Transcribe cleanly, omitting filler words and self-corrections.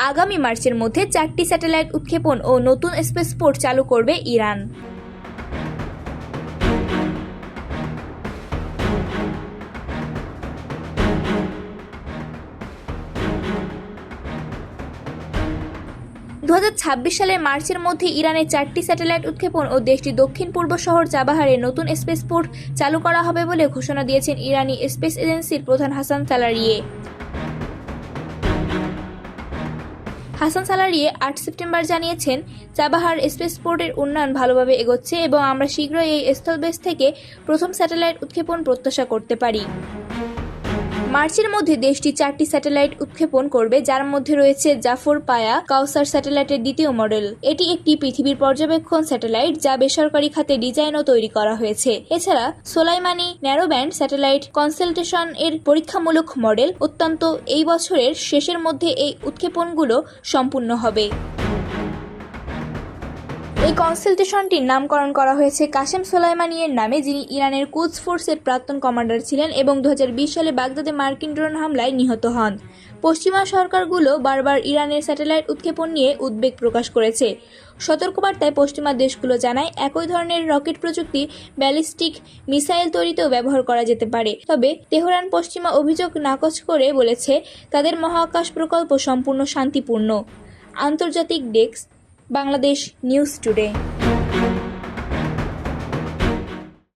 আগামী মার্চের মধ্যে 4টি স্যাটেলাইট উৎক্ষেপণ ও নতুন স্পেসপোর্ট চালু করবে ইরান। সালের মার্চের মধ্যে ইরানের 4টি স্যাটেলাইট উৎক্ষেপণ ও দেশটির দক্ষিণ পূর্ব শহর চাবাহারে নতুন স্পেসপোর্ট চালু করা হবে বলে ঘোষণা দিয়েছেন ইরানি স্পেস এজেন্সির প্রধান হাসান সালারিয়ে। 8 সেপ্টেম্বর জানিয়েছেন, চাবাহার স্পেসপোর্টের উন্নয়ন ভালোভাবে এগোচ্ছে এবং আমরা শীঘ্রই এই স্থলবেশ থেকে প্রথম স্যাটেলাইট উৎক্ষেপণ প্রত্যাশা করতে পারি। মার্চের মধ্যে দেশটি 4টি স্যাটেলাইট উৎক্ষেপণ করবে, যার মধ্যে রয়েছে জাফর পায়া কাউসার স্যাটেলাইটের দ্বিতীয় মডেল। এটি একটি পৃথিবীর পর্যবেক্ষণ স্যাটেলাইট যা বেসরকারি খাতে ডিজাইন ও তৈরি করা হয়েছে। এছাড়া সোলাইমানি ন্যারোব্যান্ড স্যাটেলাইট কনসেলটেশন এর পরীক্ষামূলক মডেল। অত্যন্ত এই বছরের শেষের মধ্যে এই উৎক্ষেপণগুলো সম্পূর্ণ হবে। এই কনসেলটেশনটির নামকরণ করা হয়েছে কাসেম সোলাইমানি এর নামে, যিনি ইরানের কুদস ফোর্সের প্রাক্তন কমান্ডার ছিলেন এবং 2020 সালে বাগদাদে মার্কিন ড্রোন হামলায় নিহত হন। পশ্চিমা সরকারগুলো বারবার ইরানের স্যাটেলাইট উৎক্ষেপণ নিয়ে উদ্বেগ প্রকাশ করেছে। সতর্কবার্তায় পশ্চিমা দেশগুলো জানায়, একই ধরনের রকেট প্রযুক্তি ব্যালিস্টিক মিসাইল তৈরিতেও ব্যবহার করা যেতে পারে। তবে তেহরান পশ্চিমা অভিযোগ নাকচ করে বলেছে, তাদের মহাকাশ প্রকল্প সম্পূর্ণ শান্তিপূর্ণ। আন্তর্জাতিক ডেস্ক, বাংলাদেশ নিউজ টুডে।